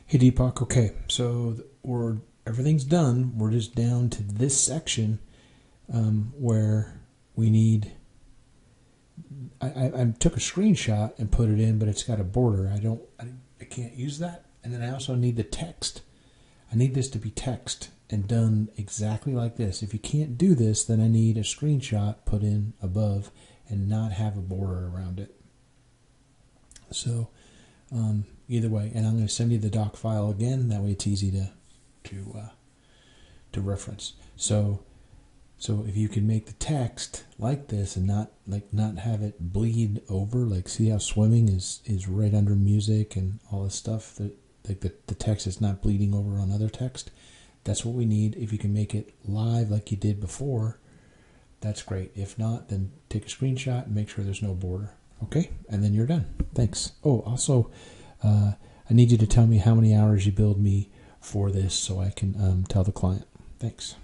Hey Deepak, okay, so everything's done. We're just down to this section where we need. I took a screenshot and put it in, but it's got a border. I can't use that. And then I also need the text. I need this to be text and done exactly like this. If you can't do this, then I need a screenshot put in above and not have a border around it. So either way, and I'm going to send you the doc file again. That way, it's easy to reference. So if you can make the text like this and not have it bleed over, like see how swimming is right under music and all this stuff, that like the text is not bleeding over on other text. That's what we need. If you can make it live like you did before, that's great. If not, then take a screenshot and make sure there's no border. Okay, and then you're done. Thanks. Oh, also, I need you to tell me how many hours you billed me for this so I can tell the client. Thanks.